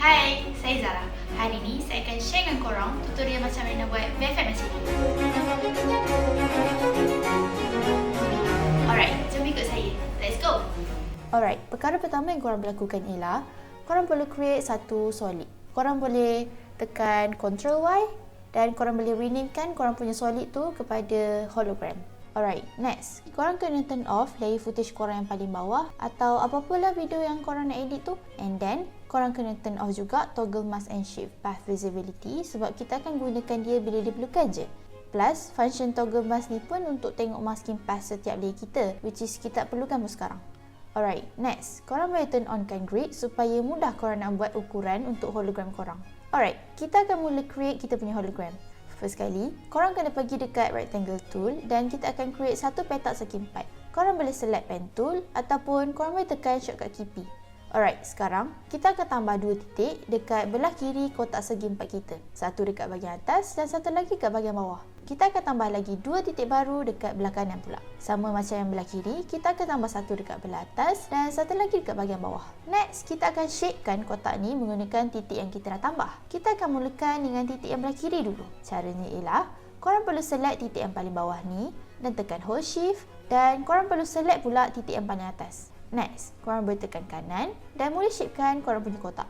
Hai, saya Zara. Hari ini saya akan share dengan korang tutorial macam mana nak buat BFF macam ni. Alright, jom ikut saya. Let's go! Alright, perkara pertama yang korang lakukan ialah korang perlu create satu solid. Korang boleh tekan Ctrl Y dan korang boleh renamekan korang punya solid tu kepada hologram. Alright, next. Korang kena turn off layer footage korang yang paling bawah atau apa-apalah video yang korang nak edit tu. And then, korang kena turn off juga toggle mask and shape path visibility sebab kita akan gunakan dia bila diperlukan je. Plus, function toggle mask ni pun untuk tengok masking path setiap layer kita, which is kita perlukan pun sekarang. Alright, next. Korang boleh turn on kan grid supaya mudah korang nak buat ukuran untuk hologram korang. Alright, kita akan mula create kita punya hologram. First kali, korang kena pergi dekat rectangle tool dan kita akan create satu petak segi 4. Korang boleh select pen tool ataupun korang boleh tekan shortcut key P. Alright, sekarang kita akan tambah 2 titik dekat belah kiri kotak segi 4 kita. Satu dekat bahagian atas dan satu lagi dekat bahagian bawah. Kita akan tambah lagi 2 titik baru dekat belah kanan pula. Sama macam yang belah kiri, kita akan tambah satu dekat belah atas dan satu lagi dekat bahagian bawah. Next, kita akan shapekan kotak ni menggunakan titik yang kita dah tambah. Kita akan mulakan dengan titik yang belah kiri dulu. Caranya ialah, korang perlu select titik yang paling bawah ni dan tekan hold shift dan korang perlu select pula titik yang paling atas. Next, korang boleh tekan kanan dan mula shapekan korang punya kotak.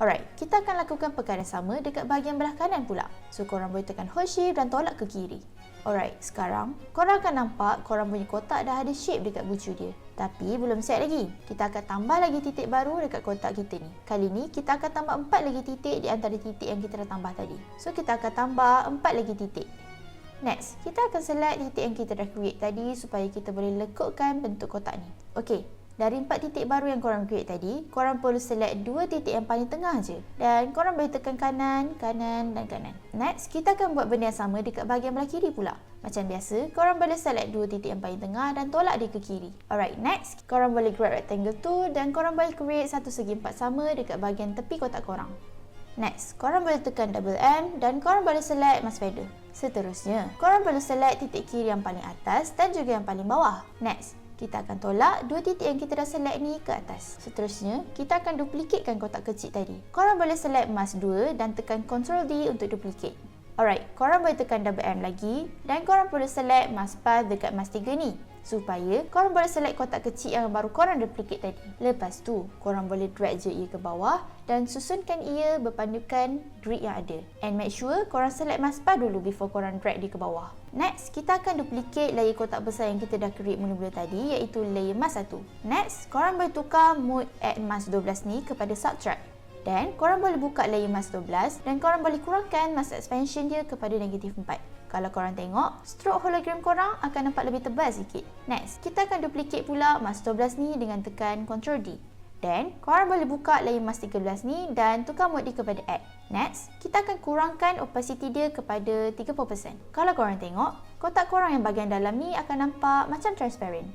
Alright, kita akan lakukan perkara sama dekat bahagian belah kanan pula. So, korang boleh tekan hold shift dan tolak ke kiri. Alright, sekarang korang akan nampak korang punya kotak dah ada shape dekat bucu dia. Tapi belum siap lagi. Kita akan tambah lagi titik baru dekat kotak kita ni. Kali ni kita akan tambah 4 lagi titik di antara titik yang kita dah tambah tadi. So, kita akan tambah 4 lagi titik. Next, kita akan select titik yang kita dah create tadi supaya kita boleh lekukkan bentuk kotak ni. Okey. Dari 4 titik baru yang korang create tadi, korang perlu select 2 titik yang paling tengah je. Dan korang boleh tekan kanan, kanan dan kanan. Next, kita akan buat benda yang sama dekat bahagian belah kiri pula. Macam biasa, korang boleh select 2 titik yang paling tengah dan tolak dia ke kiri. Alright, next, korang boleh grab rectangle tool dan korang boleh create satu segi 4 sama dekat bahagian tepi kotak korang. Next, korang boleh tekan double M dan korang boleh select mask feather. Seterusnya, korang perlu select titik kiri yang paling atas dan juga yang paling bawah. Next, kita akan tolak 2 titik yang kita dah select ni ke atas. Seterusnya, kita akan duplikatkan kotak kecil tadi. Korang boleh select mask 2 dan tekan Ctrl D untuk duplicate. Alright, korang boleh tekan double M lagi dan korang perlu select mask path dekat mask 3 ni supaya korang boleh select kotak kecil yang baru korang duplicate tadi. Lepas tu, korang boleh drag je ia ke bawah dan susunkan ia berpandukan grid yang ada. And make sure korang select mask path dulu before korang drag dia ke bawah. Next, kita akan duplicate layer kotak besar yang kita dah create mula-mula tadi iaitu layer mask 1. Next, korang boleh tukar mode add mask 12 ni kepada subtract. Dan korang boleh buka layer mask 12 dan korang boleh kurangkan mask expansion dia kepada negatif 4. Kalau korang tengok, stroke hologram korang akan nampak lebih tebal sikit. Next, kita akan duplicate pula mask 12 ni dengan tekan Ctrl D. Dan korang boleh buka layer mask 13 ni dan tukar mode dia kepada add. Next, kita akan kurangkan opacity dia kepada 30%. Kalau korang tengok, kotak korang yang bahagian dalam ni akan nampak macam transparent.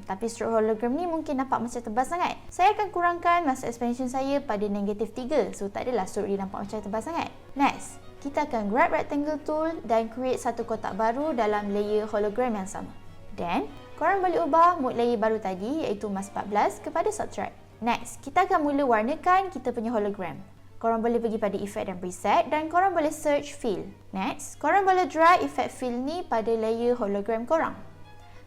Tapi stroke hologram ni mungkin nampak macam tebal sangat. Saya akan kurangkan mask expansion saya pada negatif 3. So, tak adalah stroke dia nampak macam tebal sangat. Next, kita akan grab rectangle tool dan create satu kotak baru dalam layer hologram yang sama. Dan, korang boleh ubah mode layer baru tadi iaitu mask 14 kepada subtract. Next, kita akan mula warnakan kita punya hologram. Korang boleh pergi pada effect dan preset dan korang boleh search fill. Next, korang boleh drag effect fill ni pada layer hologram korang.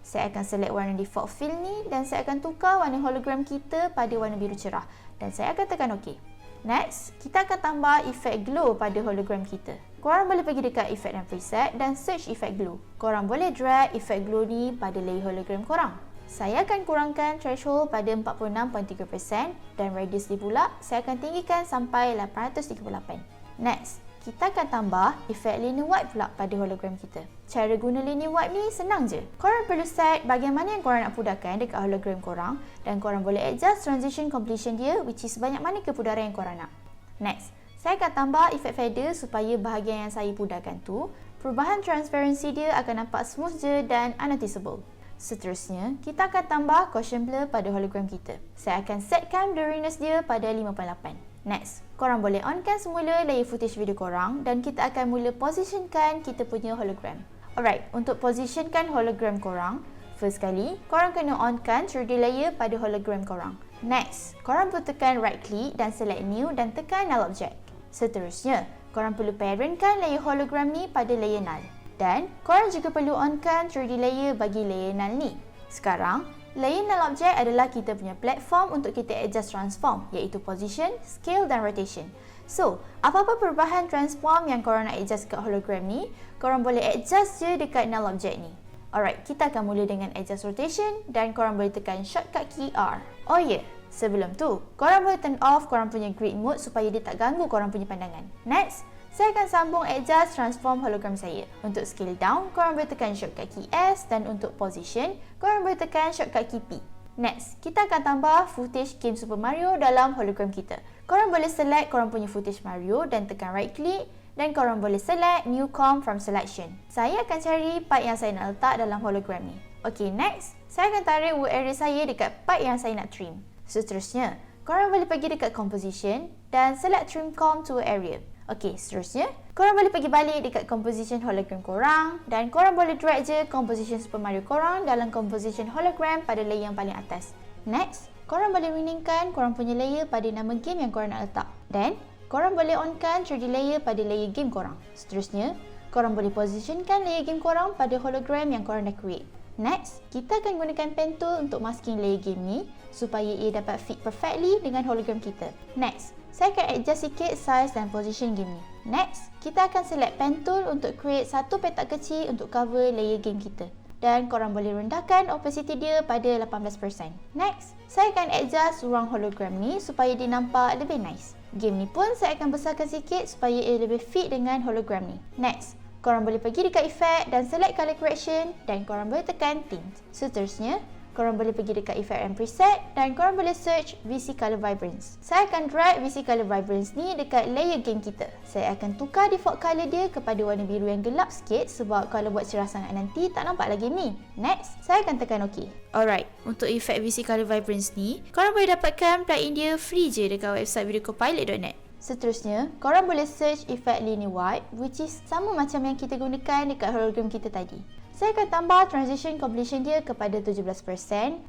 Saya akan select warna default fill ni dan saya akan tukar warna hologram kita pada warna biru cerah dan saya akan tekan OK. Next, kita akan tambah efek glow pada hologram kita. Korang boleh pergi dekat effect dan preset dan search effect glow. Korang boleh drag effect glow ni pada layer hologram korang. Saya akan kurangkan threshold pada 46.3% dan radius dia pula saya akan tinggikan sampai 838. Next, kita akan tambah efek linear wipe pula pada hologram kita. Cara guna linear wipe ni senang je. Korang perlu set bahagian mana yang korang nak pudarkan dekat hologram korang dan korang boleh adjust transition completion dia which is banyak mana kepudaran yang korang nak. Next, saya akan tambah efek feather supaya bahagian yang saya pudarkan tu, perubahan transparency dia akan nampak smooth je dan unnoticeable. Seterusnya, kita akan tambah gaussian blur pada hologram kita. Saya akan setkan blurriness dia pada 5.8. Next, korang boleh onkan semula layer footage video korang dan kita akan mula positionkan kita punya hologram. Alright, untuk positionkan hologram korang, first kali, korang kena onkan 3D layer pada hologram korang. Next, korang perlu tekan right click dan select new dan tekan null object. Seterusnya, korang perlu parentkan layer hologram ni pada layer null. Dan korang juga perlu onkan 3D layer bagi layer null ni. Sekarang, layer null object adalah kita punya platform untuk kita adjust transform, iaitu position, scale dan rotation. So, apa-apa perubahan transform yang korang nak adjust kat hologram ni, korang boleh adjust je dekat null object ni. Alright, kita akan mula dengan adjust rotation dan korang boleh tekan shortcut key R. Oh yeah, sebelum tu, korang boleh turn off korang punya grid mode supaya dia tak ganggu korang punya pandangan. Next, saya akan sambung adjust transform hologram saya. Untuk scale down, korang boleh tekan shortcut key S dan untuk position, korang boleh tekan shortcut key P. Next, kita akan tambah footage game Super Mario dalam hologram kita. Korang boleh select korang punya footage Mario dan tekan right click dan korang boleh select new comp from selection. Saya akan cari part yang saya nak letak dalam hologram ni. Okay, next, saya akan tarik wood area saya dekat part yang saya nak trim. Seterusnya, korang boleh pergi dekat composition dan select trim comp to area. Okey, seterusnya, korang boleh pergi balik dekat composition hologram korang dan korang boleh drag je composition Super Mario korang dalam composition hologram pada layer yang paling atas. Next, korang boleh renamkan korang punya layer pada nama game yang korang nak letak. Dan, korang boleh onkan 3D layer pada layer game korang. Seterusnya, korang boleh positionkan layer game korang pada hologram yang korang dah create. Next, kita akan gunakan pen tool untuk masking layer game ni supaya ia dapat fit perfectly dengan hologram kita. Next, saya akan adjust sikit size dan position game ni. Next, kita akan select pen tool untuk create satu petak kecil untuk cover layer game kita. Dan korang boleh rendahkan opacity dia pada 18%. Next, saya akan adjust ruang hologram ni supaya dia nampak lebih nice. Game ni pun saya akan besarkan sikit supaya ia lebih fit dengan hologram ni. Next, korang boleh pergi dekat effect dan select color correction dan korang boleh tekan tint. Seterusnya, korang boleh pergi dekat effect and preset dan korang boleh search VC Color Vibrance. Saya akan drag VC Color Vibrance ni dekat layer game kita. Saya akan tukar default color dia kepada warna biru yang gelap sikit sebab kalau buat cerah sangat nanti tak nampaklah game ni. Next, saya akan tekan OK. Alright, untuk effect VC Color Vibrance ni, korang boleh dapatkan plugin dia free je dekat website videocopilot.net. Seterusnya, korang boleh search effect linear white which is sama macam yang kita gunakan dekat hologram kita tadi. Saya akan tambah transition completion dia kepada 17%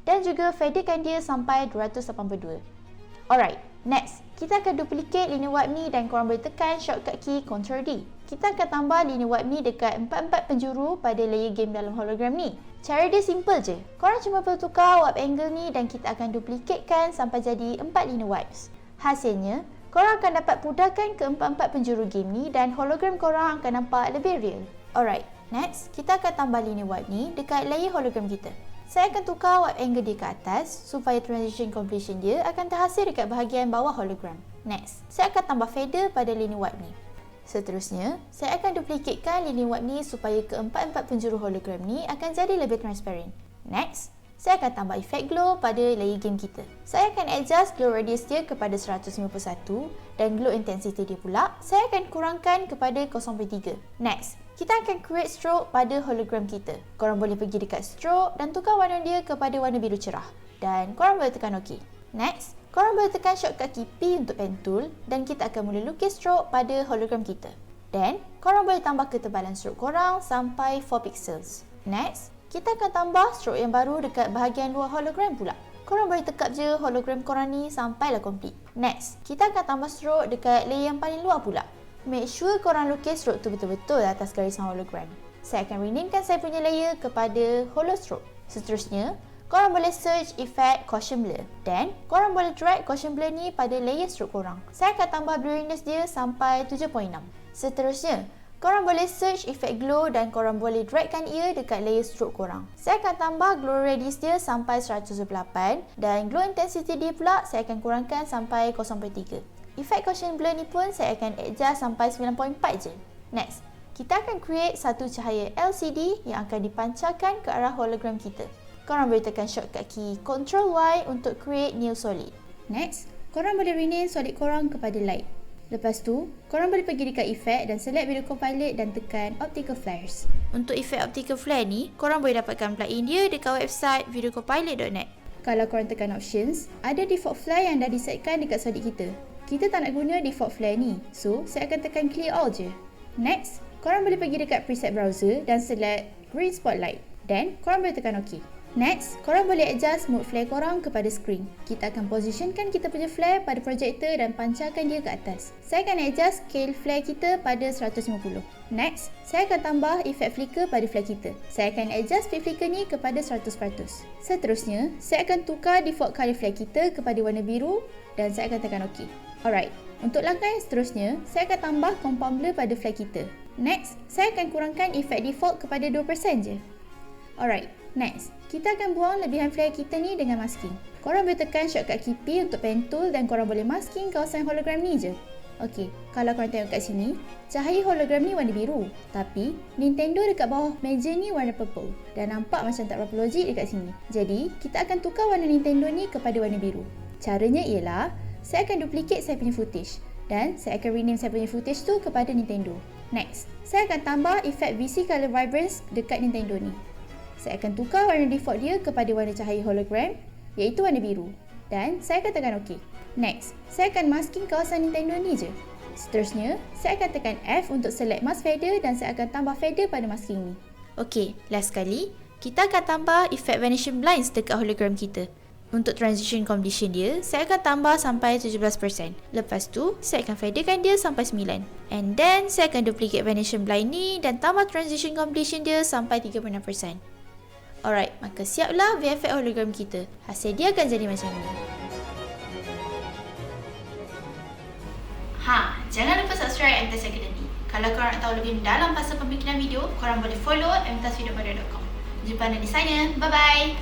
dan juga fadekan dia sampai 282. Alright, next, kita akan duplicate linear wipe ni dan korang boleh tekan shortcut key Ctrl D. Kita akan tambah linear wipe ni dekat 4 penjuru pada layer game dalam hologram ni. Cara dia simple je. Korang cuma perlu tukar wipe angle ni dan kita akan duplicatekan sampai jadi 4 linear wipes. Hasilnya, korang akan dapat pudahkan ke 4 penjuru game ni dan hologram korang akan nampak lebih real. Alright, next, kita akan tambah linear wipe ni dekat layer hologram kita. Saya akan tukar wipe angle dia ke atas supaya transition completion dia akan terhasil dekat bahagian bawah hologram. Next, saya akan tambah fader pada linear wipe ni. Seterusnya, saya akan duplicatekan linear wipe ni supaya keempat-empat penjuru hologram ni akan jadi lebih transparent. Next, saya akan tambah efek glow pada layer game kita. Saya akan adjust glow radius dia kepada 151 dan glow intensity dia pula saya akan kurangkan kepada 0.3. Next, kita akan create stroke pada hologram kita. Korang boleh pergi dekat stroke dan tukar warna dia kepada warna biru cerah. Dan korang boleh tekan OK. Next, korang boleh tekan shortcut key P untuk pen tool dan kita akan mula lukis stroke pada hologram kita. Dan korang boleh tambah ketebalan stroke korang sampai 4 pixels. Next, kita akan tambah stroke yang baru dekat bahagian luar hologram pula. Korang boleh tekap je hologram korang ni sampailah complete. Next, kita akan tambah stroke dekat layer yang paling luar pula. Make sure korang lukis stroke tu betul-betul atas garisan hologram. Saya akan renamekan saya punya layer kepada holo stroke. Seterusnya, korang boleh search effect caution blur. Dan korang boleh drag caution blur ni pada layer stroke korang. Saya akan tambah blurriness dia sampai 7.6. Seterusnya, korang boleh search effect glow dan korang boleh dragkan ia dekat layer stroke korang. Saya akan tambah glow radius dia sampai 108 dan glow intensity dia pula saya akan kurangkan sampai 0.3. Effect caution blur ni pun saya akan adjust sampai 9.4 je. Next, kita akan create satu cahaya LCD yang akan dipancarkan ke arah hologram kita. Korang boleh tekan shortcut key Ctrl Y untuk create new solid. Next, korang boleh rename solid korang kepada light. Lepas tu, korang boleh pergi dekat effect dan select video copilot dan tekan optical flares. Untuk effect optical flare ni, korang boleh dapatkan plugin dia dekat website videocopilot.net. Kalau korang tekan options, ada default flare yang dah disetkan dekat solid kita. Kita tak nak guna default flare ni, so saya akan tekan clear all je. Next, korang boleh pergi dekat preset browser dan select green spotlight dan korang boleh tekan OK. Next, korang boleh adjust mode flare korang kepada screen. Kita akan positionkan kita punya flare pada projector dan pancarkan dia ke atas. Saya akan adjust scale flare kita pada 150. Next, saya akan tambah efek flicker pada flare kita. Saya akan adjust speed flicker ni kepada 100%. Seterusnya, saya akan tukar default color flare kita kepada warna biru dan saya akan tekan OK. Alright, untuk langkah yang seterusnya, saya akan tambah compound blur pada flare kita. Next, saya akan kurangkan efek default kepada 2% je. Alright, next, kita akan buang lebihan flare kita ni dengan masking. Korang boleh tekan shortcut key P untuk pen tool dan korang boleh masking kawasan hologram ni je. Okey, kalau korang tengok kat sini, cahaya hologram ni warna biru. Tapi, Nintendo dekat bawah meja ni warna purple. Dan nampak macam tak berapa logik dekat sini. Jadi, kita akan tukar warna Nintendo ni kepada warna biru. Caranya ialah, saya akan duplicate saya punya footage. Dan, saya akan rename saya punya footage tu kepada Nintendo. Next, saya akan tambah efek VC Color Vibrance dekat Nintendo ni. Saya akan tukar warna default dia kepada warna cahaya hologram, iaitu warna biru. Dan saya akan tekan OK. Next, saya akan masking kawasan Nintendo ni je. Seterusnya, saya akan tekan F untuk select mask fader dan saya akan tambah fader pada masking ni. OK, last sekali, kita akan tambah efek vanishing blinds dekat hologram kita. Untuk transition completion dia, saya akan tambah sampai 17%. Lepas tu, saya akan faderkan dia sampai 9. And then, saya akan duplicate vanishing blind ni dan tambah transition completion dia sampai 36%. Alright, maka siaplah VFX hologram kita. Hasil dia akan jadi macam ni. Jangan lupa subscribe MTAS Academy. Kalau korang nak tahu lebih dalam pasal pembikinan video, korang boleh follow mtasvideopada.com. Jumpa anda di sana. Bye-bye.